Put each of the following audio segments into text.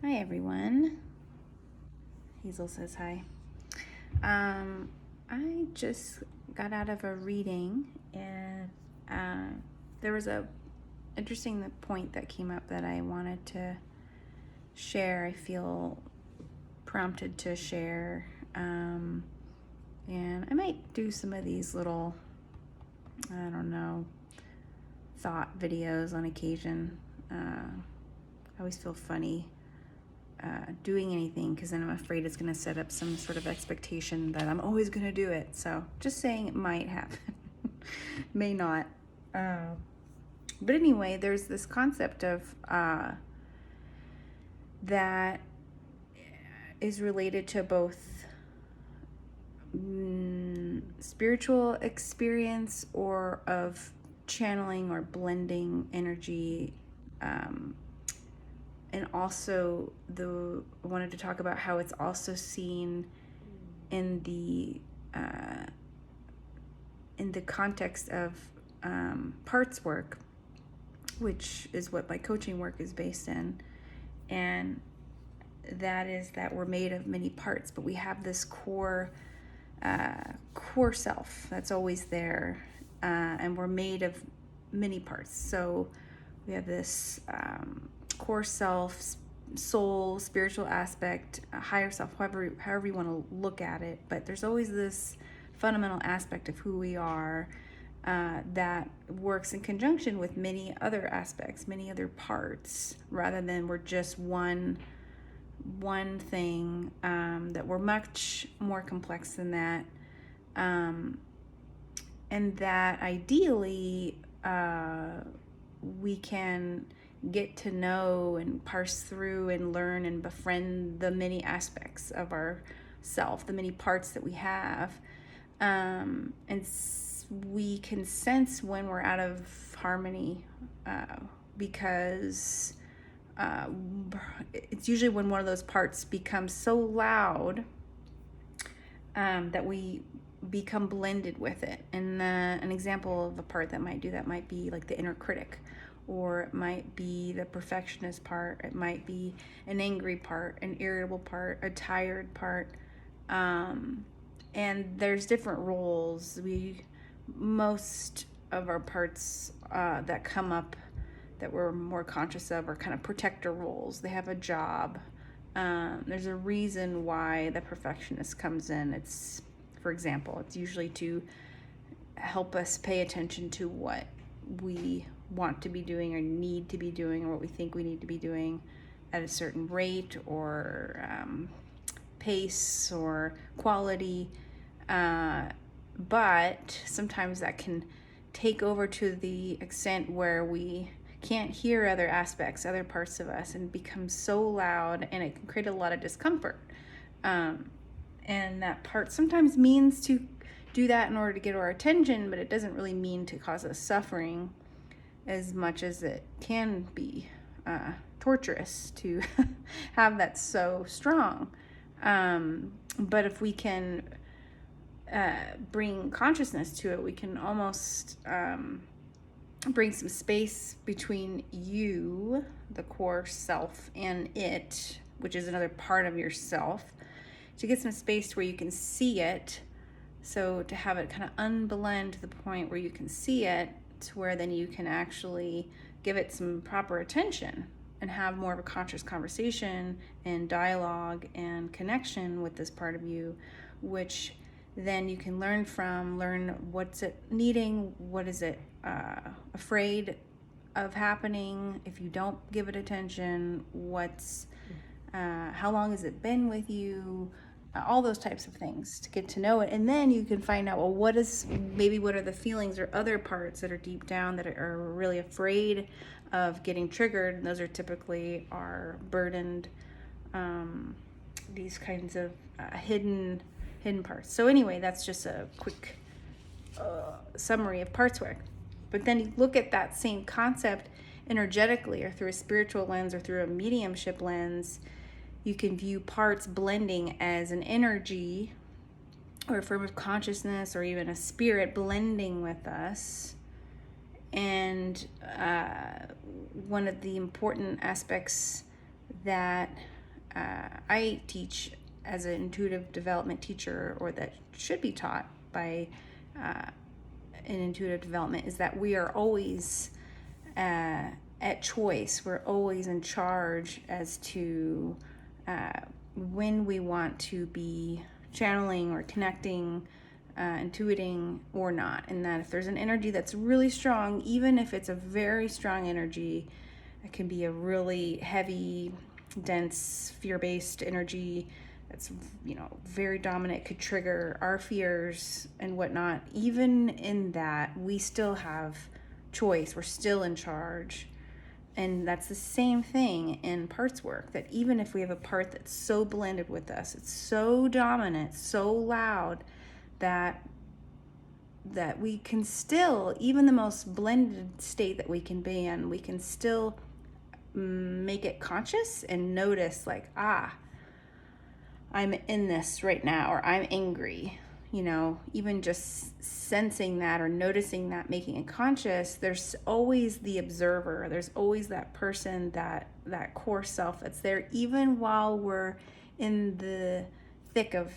Hi everyone. Hazel says hi. I just got out of a reading and there was a interesting point that came up that I wanted to share. I feel prompted to share, and I might do some of these little, I don't know, thought videos on occasion. I always feel funny doing anything because then I'm afraid it's going to set up some sort of expectation that I'm always going to do it. So just saying it might happen, may not. But anyway, there's this concept of that is related to both spiritual experience or of channeling or blending energy. And also I wanted to talk about how it's also seen in the context of parts work, which is what my coaching work is based in. And that is that we're made of many parts, but we have this core self that's always there, and we're made of many parts. So we have this core self, soul, spiritual aspect, higher self, however you want to look at it. But there's always this fundamental aspect of who we are that works in conjunction with many other aspects, many other parts, rather than we're just one thing, that we're much more complex than that, and that ideally we can get to know and parse through and learn and befriend the many aspects of our self, the many parts that we have, and we can sense when we're out of harmony, because it's usually when one of those parts becomes so loud that we become blended with it. And an example of a part that might do that might be like the inner critic, or it might be the perfectionist part, it might be an angry part, an irritable part, a tired part, and there's different roles. Most of our parts that come up that we're more conscious of are kind of protector roles. They have a job. There's a reason why the perfectionist comes in. It's, for example, it's usually to help us pay attention to what we want to be doing or need to be doing, or what we think we need to be doing at a certain rate or pace or quality. But sometimes that can take over to the extent where we can't hear other aspects, other parts of us, and become so loud, and it can create a lot of discomfort. And that part sometimes means to do that in order to get our attention, but it doesn't really mean to cause us suffering as much as it can be torturous to have that so strong. But if we can bring consciousness to it, we can almost bring some space between you, the core self, and it, which is another part of yourself, to get some space where you can see it. So to have it kind of unblend to the point where you can see it, to where then you can actually give it some proper attention and have more of a conscious conversation and dialogue and connection with this part of you, which then you can learn what's it needing, what is it afraid of happening if you don't give it attention, how long has it been with you, all those types of things, to get to know it. And then you can find out, well, what are the feelings or other parts that are deep down that are really afraid of getting triggered. And those are typically our burdened, these kinds of hidden parts. So anyway, that's just a quick summary of parts work. But then you look at that same concept energetically, or through a spiritual lens, or through a mediumship lens. You can view parts blending as an energy or a form of consciousness, or even a spirit blending with us. And one of the important aspects that I teach as an intuitive development teacher, or that should be taught by in intuitive development, is that we are always at choice. We're always in charge as to when we want to be channeling or connecting, intuiting or not. And that if there's an energy that's really strong, even if it's a very strong energy, it can be a really heavy, dense, fear-based energy that's, very dominant, could trigger our fears and whatnot. Even in that, we still have choice. We're still in charge. And that's the same thing in parts work, that even if we have a part that's so blended with us, it's so dominant, so loud, that we can still, even the most blended state that we can be in, we can still make it conscious and notice, like, I'm in this right now, or I'm angry. Even just sensing that or noticing that, making it conscious, there's always the observer. There's always that person, that core self that's there, even while we're in the thick of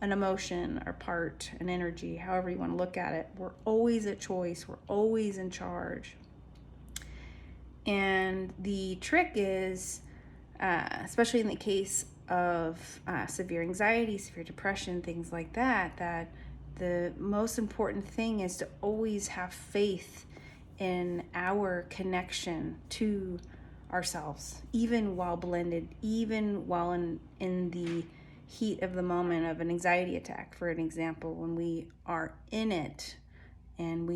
an emotion or part, an energy, however you want to look at it. We're always at choice. We're always in charge. And the trick is, especially in the case of severe anxiety, severe depression, things like that, that the most important thing is to always have faith in our connection to ourselves, even while blended, even while in the heat of the moment of an anxiety attack, for an example. When we are in it, and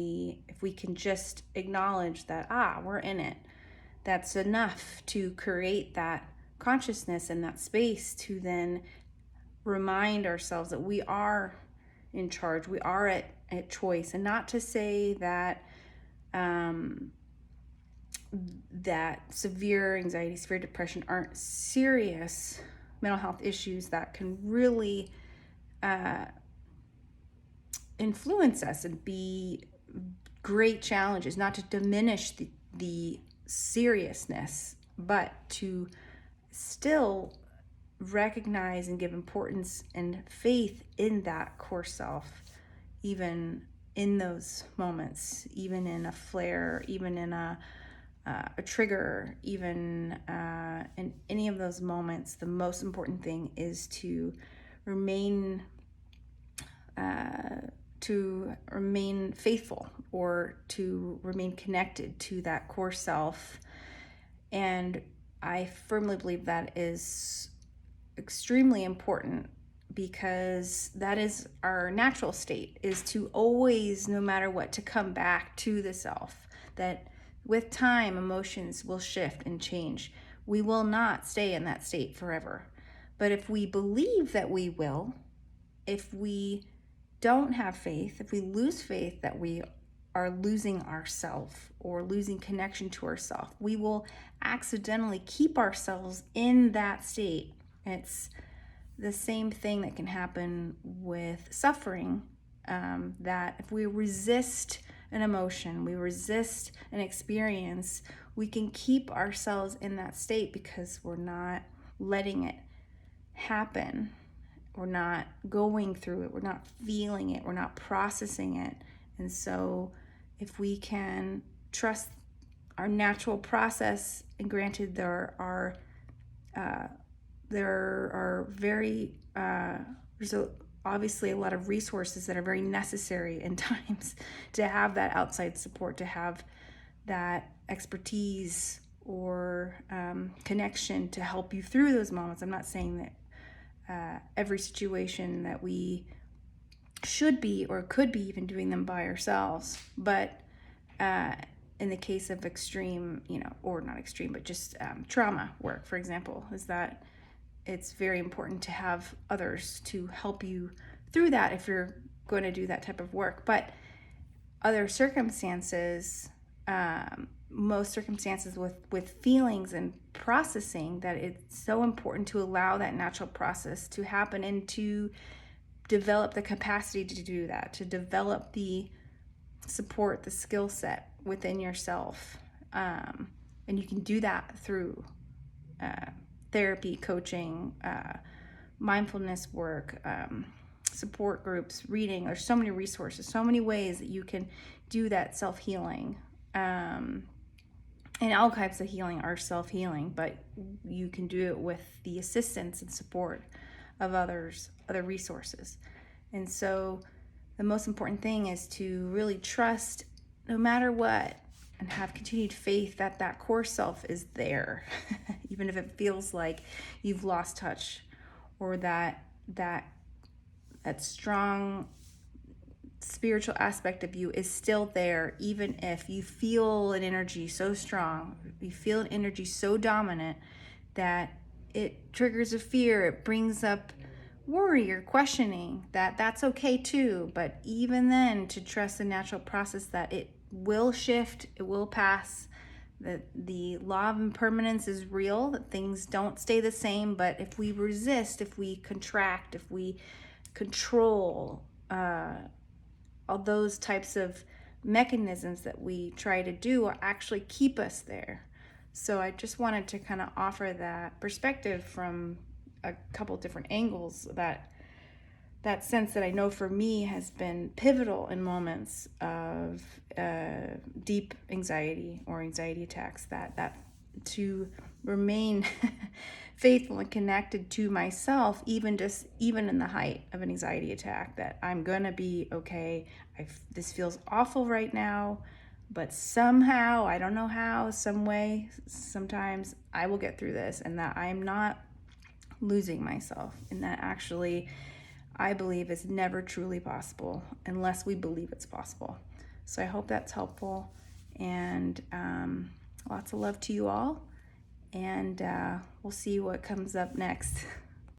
if we can just acknowledge that, we're in it, that's enough to create that consciousness and that space to then remind ourselves that we are in charge, we are at choice. And not to say that that severe anxiety, severe depression aren't serious mental health issues that can really influence us and be great challenges, not to diminish the seriousness, but to still recognize and give importance and faith in that core self, even in those moments, even in a flare, even in a trigger, even in any of those moments. The most important thing is to remain faithful, or to remain connected to that core self. And I firmly believe that is extremely important, because that is our natural state, is to always, no matter what, to come back to the self. That with time, emotions will shift and change. We will not stay in that state forever. But if we believe that we will, if we don't have faith, if we lose faith that we are losing ourself or losing connection to ourself, we will accidentally keep ourselves in that state. It's the same thing that can happen with suffering, that if we resist an emotion, we resist an experience, we can keep ourselves in that state because we're not letting it happen. We're not going through it. We're not feeling it. We're not processing it. And so if we can trust our natural process, and granted there's obviously a lot of resources that are very necessary in times to have that outside support, to have that expertise or connection to help you through those moments. I'm not saying that every situation that we should be or could be even doing them by ourselves, but in the case of extreme, or not extreme, but just trauma work, for example, is that it's very important to have others to help you through that if you're going to do that type of work. But other circumstances, most circumstances with feelings and processing, that it's so important to allow that natural process to happen and to develop the capacity to do that, to develop the support, the skill set within yourself. And you can do that through therapy, coaching, mindfulness work, support groups, reading. There's so many resources, so many ways that you can do that self-healing. And all types of healing are self-healing, but you can do it with the assistance and support of other resources. And so the most important thing is to really trust, no matter what, and have continued faith that that core self is there, even if it feels like you've lost touch, or that strong spiritual aspect of you is still there, even if you feel an energy so strong, you feel an energy so dominant that it triggers a fear, it brings up worry or questioning. That's okay too, but even then, to trust the natural process that it will shift, it will pass, that the law of impermanence is real, that things don't stay the same. But if we resist, if we contract, if we control, all those types of mechanisms that we try to do will actually keep us there. So I just wanted to kind of offer that perspective from a couple different angles, that sense that I know for me has been pivotal in moments of deep anxiety or anxiety attacks, that to remain faithful and connected to myself, even in the height of an anxiety attack, that I'm gonna be okay. This feels awful right now, but somehow, I don't know how, some way, sometimes I will get through this, and that I'm not losing myself, and that actually I believe is never truly possible unless we believe it's possible. So I hope that's helpful, and lots of love to you all, and we'll see what comes up next.